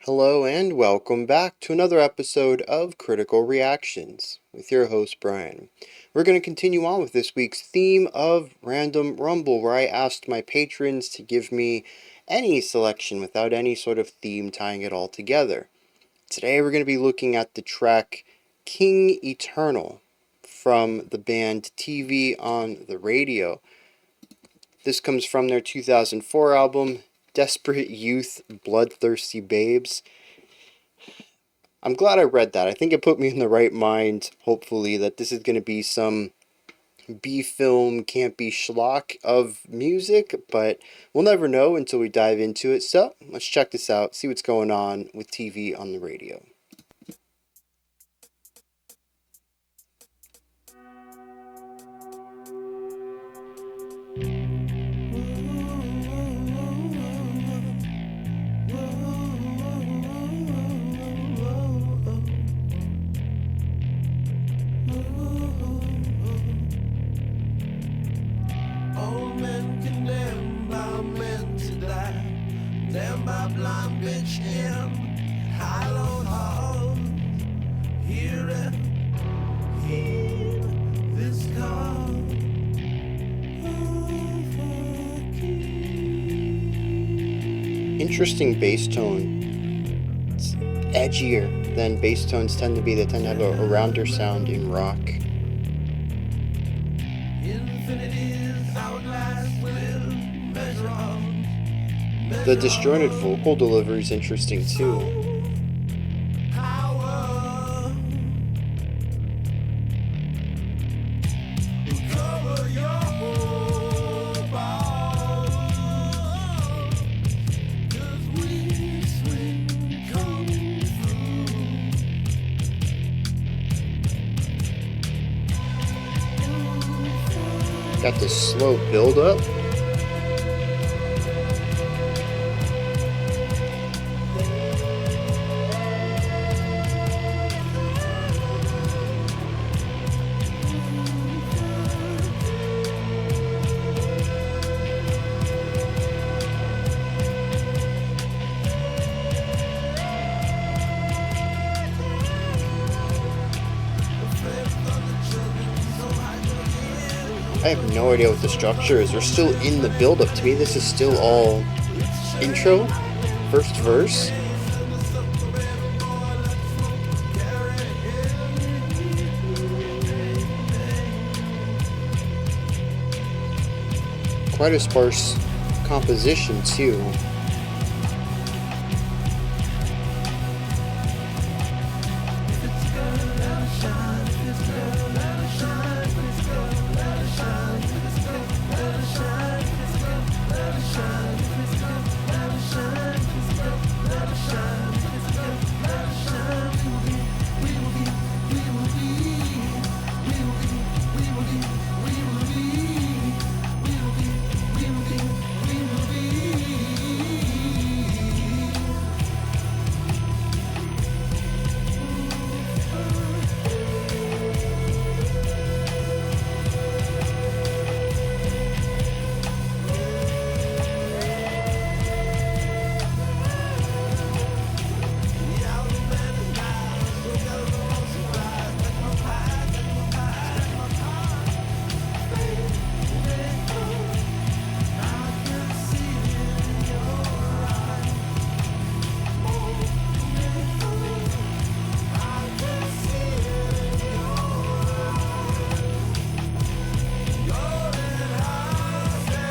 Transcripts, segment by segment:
Hello and welcome back to another episode of Critical Reactions with your host Bryan. We're going to continue on with this week's theme of Random Rumble, where I asked my patrons to give me any selection without any sort of theme tying it all together. Today we're going to be looking at the track King Eternal from the band TV on the Radio. This comes from their 2004 album, Desperate Youth, Bloodthirsty Babes. I'm glad I read that. I think it put me in the right mind, hopefully, that this is going to be some B-film, campy schlock of music, but we'll never know until we dive into it. So, let's check this out, see what's going on with TV on the radio. Damn my blind bitch in hallowed halls. Hear it, hear this call. Interesting bass tone. It's edgier than bass tones tend to be. They tend to have a rounder sound in rock. Infinity's outlast will measure on. The disjointed vocal delivery is interesting too. Got this slow build up. I have no idea what the structure is. We're still in the build-up. To me, this is still all intro, first verse. Quite a sparse composition, too.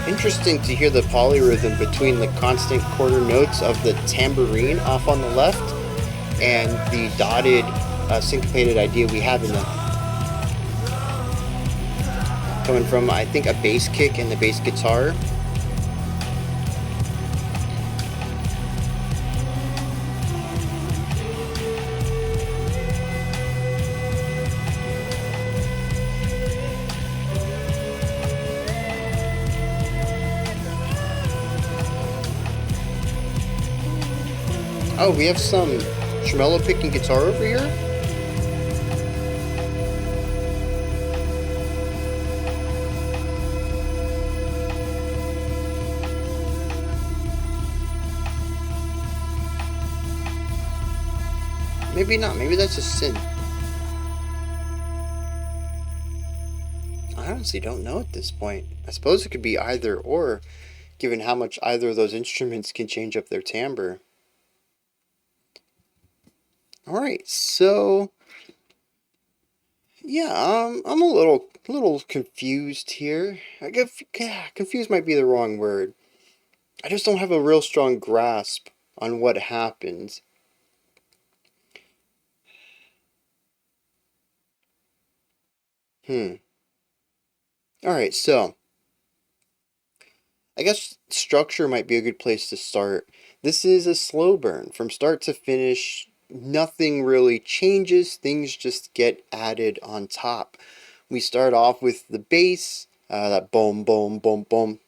Interesting to hear the polyrhythm between the constant quarter notes of the tambourine off on the left and the dotted syncopated idea we have in the coming from, I think, a bass kick and the bass guitar. Oh, we have some tremolo picking guitar over here? Maybe not. Maybe that's a synth. I honestly don't know at this point. I suppose it could be either or, given how much either of those instruments can change up their timbre. All right, so yeah, I'm a little confused here. I get confused might be the wrong word. I just don't have a real strong grasp on what happens. Hmm. All right, so I guess structure might be a good place to start. This is a slow burn from start to finish. Nothing really changes, things just get added on top. We start off with the bass, that boom, boom, boom, boom,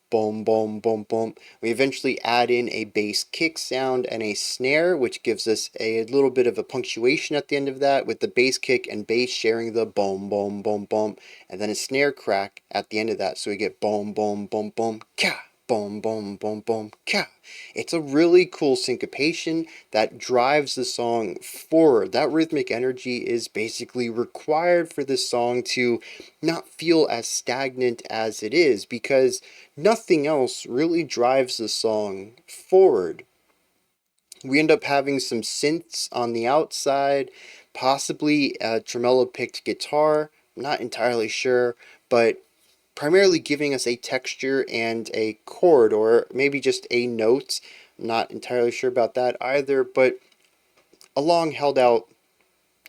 boom, boom, boom, boom. We eventually add in a bass kick sound and a snare, which gives us a little bit of a punctuation at the end of that, with the bass kick and bass sharing the boom, boom, boom, boom, and then a snare crack at the end of that. So we get boom, boom, boom, boom, ka, boom, boom, boom, boom, ka. It's a really cool syncopation that drives the song forward. That rhythmic energy is basically required for this song to not feel as stagnant as it is, because nothing else really drives the song forward. We end up having some synths on the outside, possibly a tremolo picked guitar, I'm not entirely sure, but primarily giving us a texture and a chord, or maybe just a note. I'm not entirely sure about that either, but a long held out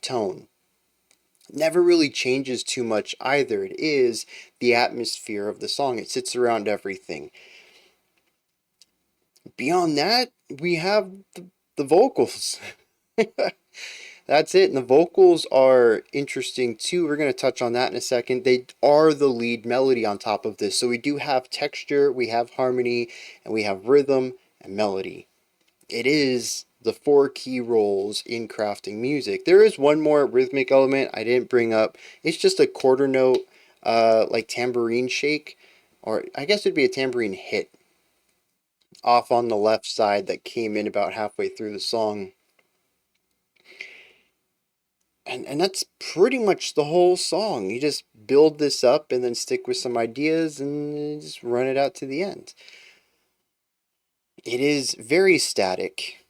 tone. Never really changes too much either. It is the atmosphere of the song, it sits around everything. Beyond that, we have the vocals. That's it. And the vocals are interesting too. We're going to touch on that in a second. They are the lead melody on top of this. So we do have texture, we have harmony, and we have rhythm and melody. It is the four key roles in crafting music. There is one more rhythmic element I didn't bring up. It's just a quarter note, like tambourine shake, or I guess it'd be a tambourine hit off on the left side that came in about halfway through the song. And that's pretty much the whole song. You just build this up and then stick with some ideas and just run it out to the end. It is very static,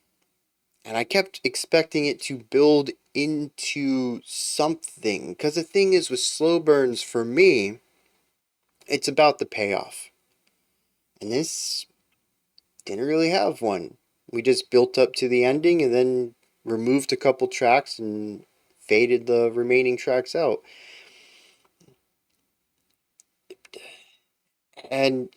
and I kept expecting it to build into something. Because the thing is, with slow burns, for me, it's about the payoff. And this didn't really have one. We just built up to the ending and then removed a couple tracks and faded the remaining tracks out. And,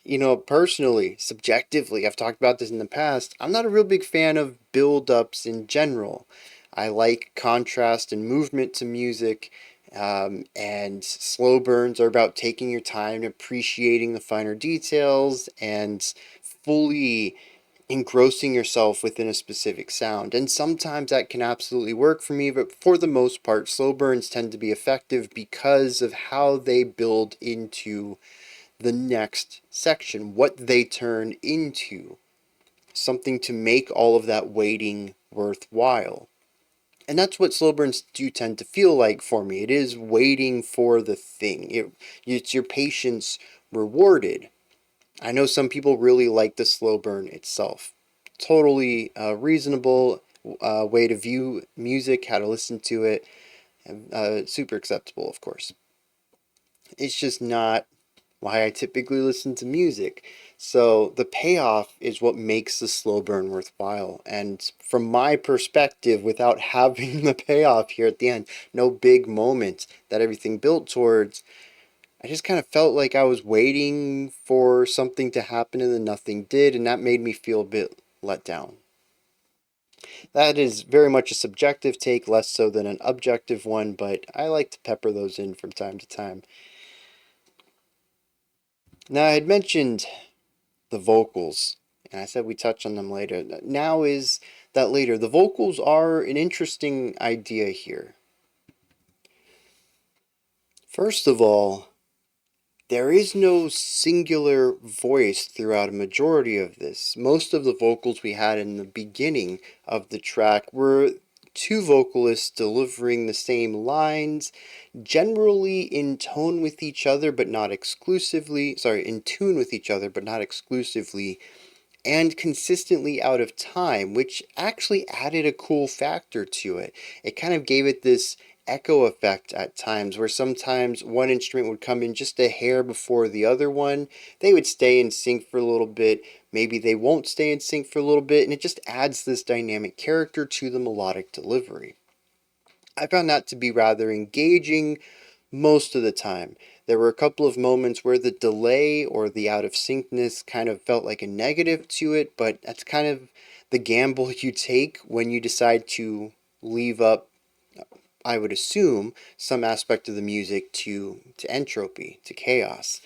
personally, subjectively, I've talked about this in the past, I'm not a real big fan of build ups in general. I like contrast and movement to music, and slow burns are about taking your time, appreciating the finer details, and fully engrossing yourself within a specific sound. And sometimes that can absolutely work for me, but for the most part, slow burns tend to be effective because of how they build into the next section, what they turn into, something to make all of that waiting worthwhile. And that's what slow burns do tend to feel like for me. It is waiting for the thing. It's your patience rewarded. I know some people really like the slow burn itself. Totally reasonable way to view music, how to listen to it. Super acceptable, of course. It's just not why I typically listen to music. So the payoff is what makes the slow burn worthwhile. And from my perspective, without having the payoff here at the end, no big moment that everything built towards, I just kind of felt like I was waiting for something to happen and then nothing did, and that made me feel a bit let down. That is very much a subjective take, less so than an objective one, but I like to pepper those in from time to time. Now, I had mentioned the vocals, and I said we touch on them later. Now is that later. The vocals are an interesting idea here. First of all, there is no singular voice throughout a majority of this. Most of the vocals we had in the beginning of the track were two vocalists delivering the same lines, generally in tone with each other, but not exclusively, sorry, in tune with each other, but not exclusively, and consistently out of time, which actually added a cool factor to it. It kind of gave it this echo effect at times, where sometimes one instrument would come in just a hair before the other one. They would stay in sync for a little bit, maybe they won't stay in sync for a little bit, and it just adds this dynamic character to the melodic delivery. I found that to be rather engaging most of the time. There were a couple of moments where the delay or the out of syncness kind of felt like a negative to it, but that's kind of the gamble you take when you decide to leave up, I would assume, some aspect of the music to entropy, to chaos.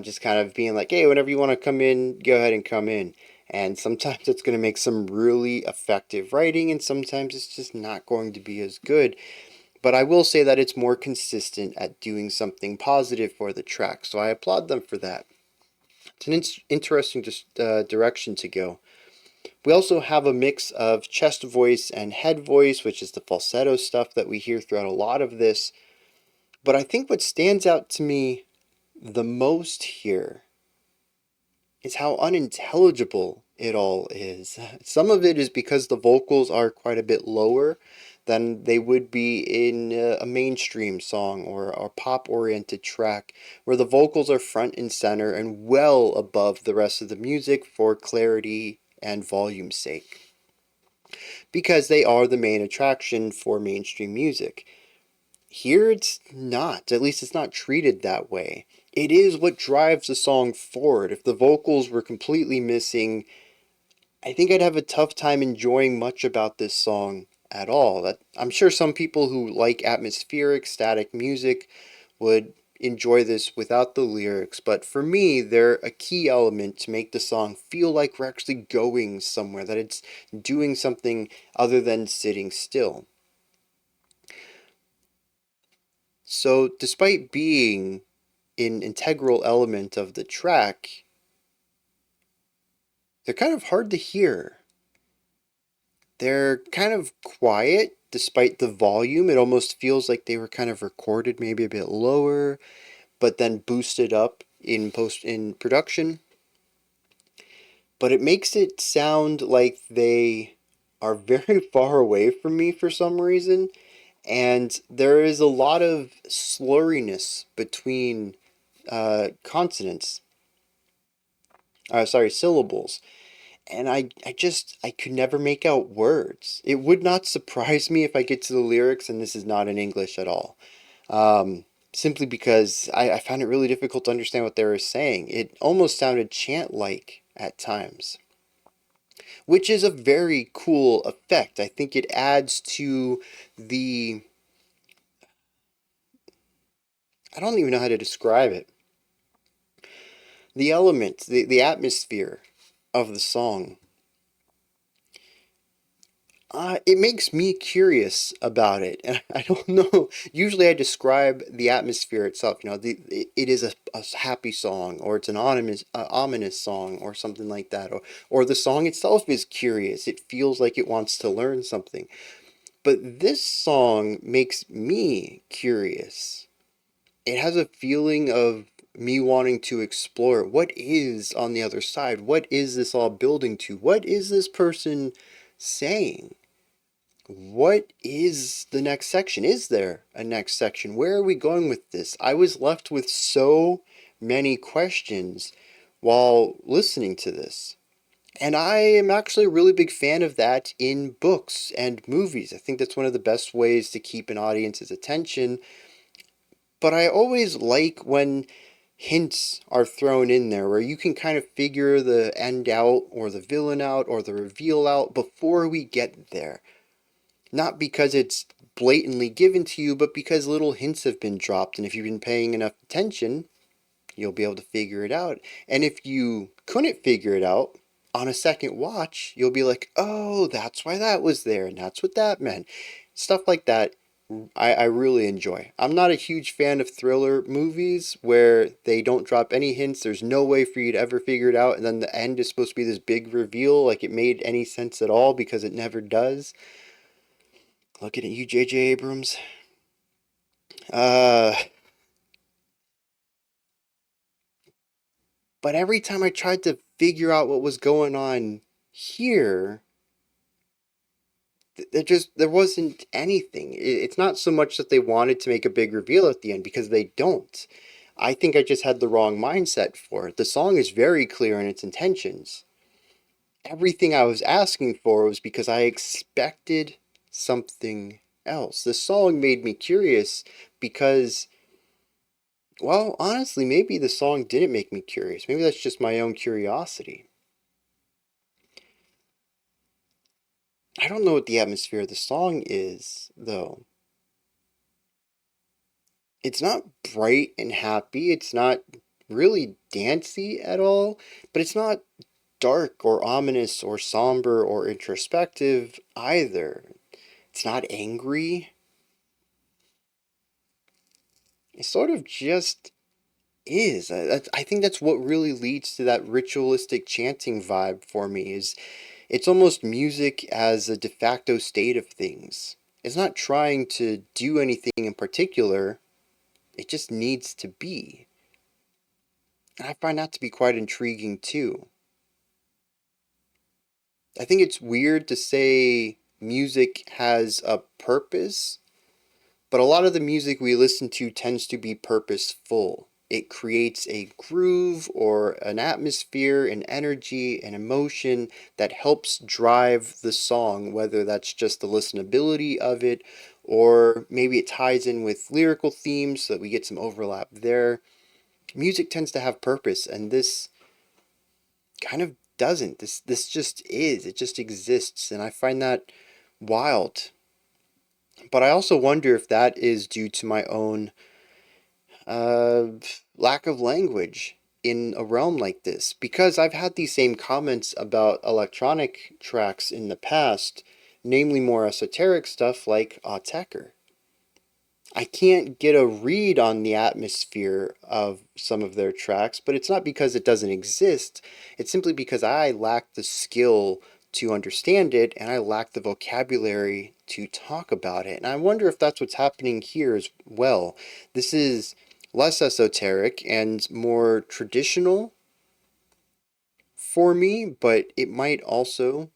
Just kind of being like, hey, whenever you want to come in, go ahead and come in. And sometimes it's going to make some really effective writing, and sometimes it's just not going to be as good. But I will say that it's more consistent at doing something positive for the track, so I applaud them for that. It's an interesting direction to go. We also have a mix of chest voice and head voice, which is the falsetto stuff that we hear throughout a lot of this. But I think what stands out to me the most here is how unintelligible it all is. Some of it is because the vocals are quite a bit lower than they would be in a mainstream song or a pop oriented track, where the vocals are front and center and well above the rest of the music for clarity and volume's sake, because they are the main attraction for mainstream music. Here it's not, at least it's not treated that way. It is what drives the song forward. If the vocals were completely missing, I think I'd have a tough time enjoying much about this song at all. I'm sure some people who like atmospheric, static music would enjoy this without the lyrics, but for me, they're a key element to make the song feel like we're actually going somewhere, that it's doing something other than sitting still. So, despite being an integral element of the track, they're kind of hard to hear. They're kind of quiet despite the volume. It almost feels like they were kind of recorded maybe a bit lower, but then boosted up in production. But it makes it sound like they are very far away from me for some reason, and there is a lot of slurriness between consonants. Sorry, syllables. And I could never make out words. It would not surprise me if I get to the lyrics and this is not in English at all. Simply because I found it really difficult to understand what they were saying. It almost sounded chant-like at times, which is a very cool effect. I think it adds to the, I don't even know how to describe it, the element, the atmosphere of the song. It makes me curious about it, and I don't know. Usually, I describe the atmosphere itself. You know, it is a happy song, or it's an ominous song, or something like that, or the song itself is curious. It feels like it wants to learn something. But this song makes me curious. It has a feeling of me wanting to explore what is on the other side. What is this all building to? What is this person saying? What is the next section? Is there a next section? Where are we going with this? I was left with so many questions while listening to this. And I am actually a really big fan of that in books and movies. I think that's one of the best ways to keep an audience's attention. But I always like when hints are thrown in there where you can kind of figure the end out or the villain out or the reveal out before we get there. Not because it's blatantly given to you, but because little hints have been dropped. And if you've been paying enough attention, you'll be able to figure it out. And if you couldn't figure it out, on a second watch, you'll be like, oh, that's why that was there, and that's what that meant. Stuff like that, I really enjoy. I'm not a huge fan of thriller movies where they don't drop any hints. There's no way for you to ever figure it out, and then the end is supposed to be this big reveal, like it made any sense at all, because it never does. Looking at you, J.J. Abrams. Uh, but every time I tried to figure out what was going on here, there wasn't anything. It's not so much that they wanted to make a big reveal at the end, because they don't. I think I just had the wrong mindset for it. The song is very clear in its intentions. Everything I was asking for was because I expected something else. The song made me curious because, well, honestly, maybe the song didn't make me curious. Maybe that's just my own curiosity. I don't know what the atmosphere of the song is, though. It's not bright and happy. It's not really dancey at all, but it's not dark or ominous or somber or introspective either. It's not angry. It sort of just is. I think that's what really leads to that ritualistic chanting vibe for me, is it's almost music as a de facto state of things. It's not trying to do anything in particular, it just needs to be. And I find that to be quite intriguing too. I think it's weird to say music has a purpose, but a lot of the music we listen to tends to be purposeful. It creates a groove or an atmosphere, an energy, an emotion that helps drive the song, whether that's just the listenability of it, or maybe it ties in with lyrical themes so that we get some overlap there. Music tends to have purpose, and this kind of doesn't. This just is. It just exists, and I find that wild. But I also wonder if that is due to my own uh, lack of language in a realm like this, because I've had these same comments about electronic tracks in the past, namely more esoteric stuff like Autechre. I can't get a read on the atmosphere of some of their tracks, but it's not because it doesn't exist. It's simply because I lack the skill to understand it, and I lack the vocabulary to talk about it. And I wonder if that's what's happening here as well. This is less esoteric and more traditional for me, but it might also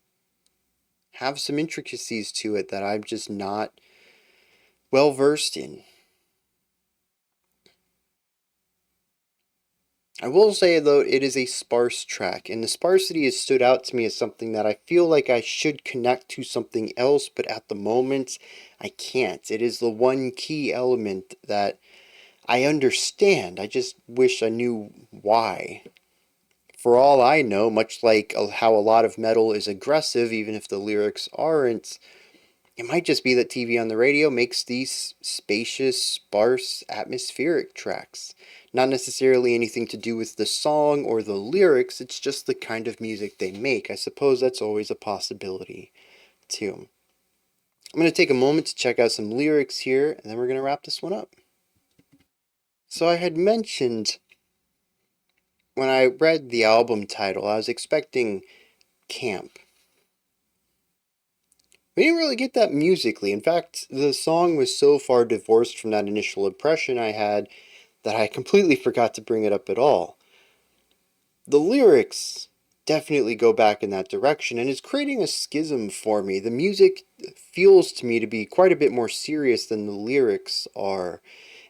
have some intricacies to it that I'm just not well versed in. I will say, though, it is a sparse track, and the sparsity has stood out to me as something that I feel like I should connect to something else, but at the moment, I can't. It is the one key element that I understand. I just wish I knew why. For all I know, much like how a lot of metal is aggressive, even if the lyrics aren't, it might just be that TV on the radio makes these spacious, sparse, atmospheric tracks. Not necessarily anything to do with the song or the lyrics, it's just the kind of music they make. I suppose that's always a possibility, too. I'm going to take a moment to check out some lyrics here, and then we're going to wrap this one up. So I had mentioned when I read the album title, I was expecting camp. We didn't really get that musically. In fact, the song was so far divorced from that initial impression I had that I completely forgot to bring it up at all. The lyrics definitely go back in that direction, and it's creating a schism for me. The music feels to me to be quite a bit more serious than the lyrics are,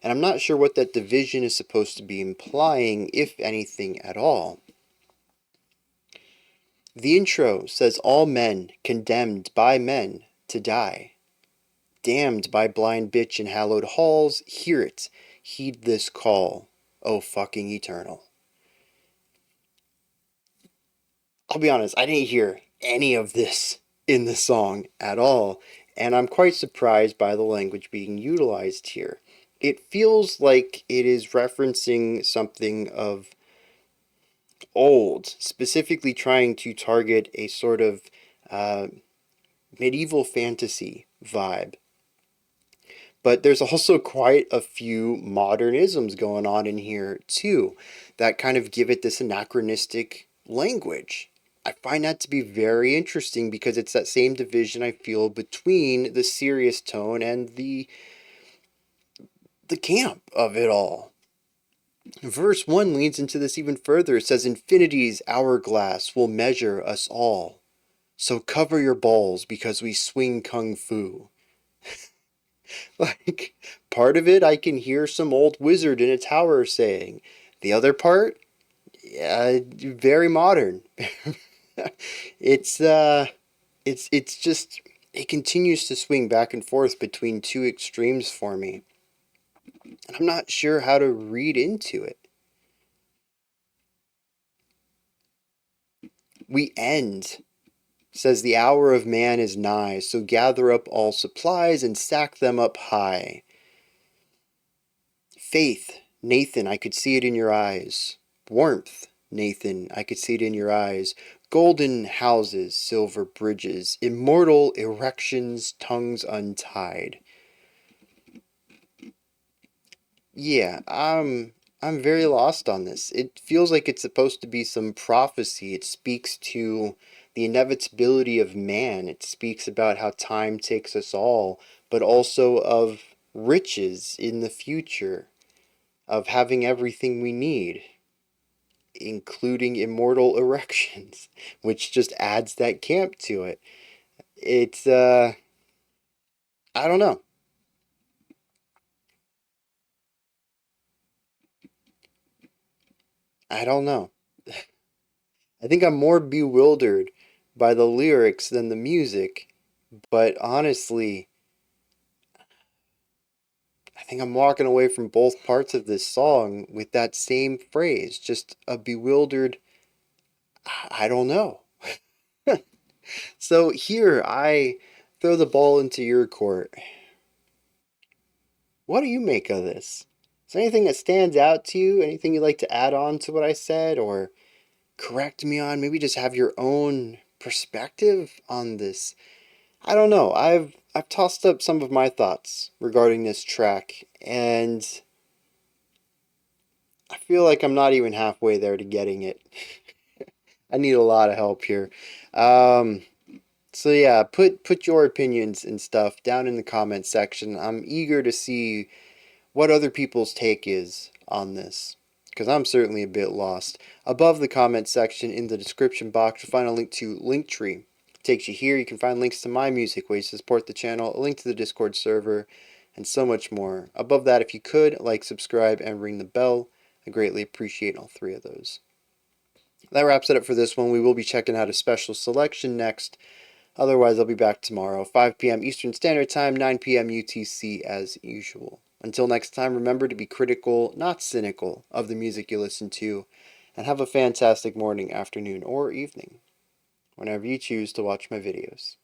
and I'm not sure what that division is supposed to be implying, if anything at all. The intro says all men condemned by men to die. Damned by blind bitch in hallowed halls, hear it, heed this call, oh fucking eternal. I'll be honest, I didn't hear any of this in the song at all, and I'm quite surprised by the language being utilized here. It feels like it is referencing something of old, specifically trying to target a sort of uh, medieval fantasy vibe. But there's also quite a few modernisms going on in here too that kind of give it this anachronistic language. I find that to be very interesting because it's that same division I feel between the serious tone and the camp of it all. Verse 1 leads into this even further. It says, Infinity's hourglass will measure us all. So cover your balls because we swing kung fu. Like, part of it I can hear some old wizard in a tower saying. The other part, yeah, very modern. it's it's just it continues to swing back and forth between two extremes for me. And I'm not sure how to read into it. We end says the hour of man is nigh, so gather up all supplies and stack them up high. Faith, Nathan, I could see it in your eyes. Warmth, Nathan, I could see it in your eyes. Golden houses, silver bridges, immortal erections, tongues untied. Yeah, I'm very lost on this. It feels like it's supposed to be some prophecy. It speaks to the inevitability of man. It speaks about how time takes us all, but also of riches in the future, of having everything we need, including immortal erections, which just adds that camp to it. It's I don't know. I don't know. I think I'm more bewildered by the lyrics than the music, but honestly, I think I'm walking away from both parts of this song with that same phrase, just a bewildered, I don't know. So here, I throw the ball into your court. What do you make of this? Is there anything that stands out to you? Anything you'd like to add on to what I said or correct me on? Maybe just have your own perspective on this. I don't know. I've tossed up some of my thoughts regarding this track, and I feel like I'm not even halfway there to getting it. I need a lot of help here. Um, so yeah, put your opinions and stuff down in the comment section. I'm eager to see what other people's take is on this, because I'm certainly a bit lost. Above the comment section in the description box, you'll find a link to Linktree. It takes you here. You can find links to my music, ways to support the channel, a link to the Discord server, and so much more. Above that, if you could, like, subscribe, and ring the bell. I greatly appreciate all three of those. That wraps it up for this one. We will be checking out a special selection next. Otherwise, I'll be back tomorrow, 5 p.m. Eastern Standard Time, 9 p.m. UTC as usual. Until next time, remember to be critical, not cynical, of the music you listen to, and have a fantastic morning, afternoon, or evening, whenever you choose to watch my videos.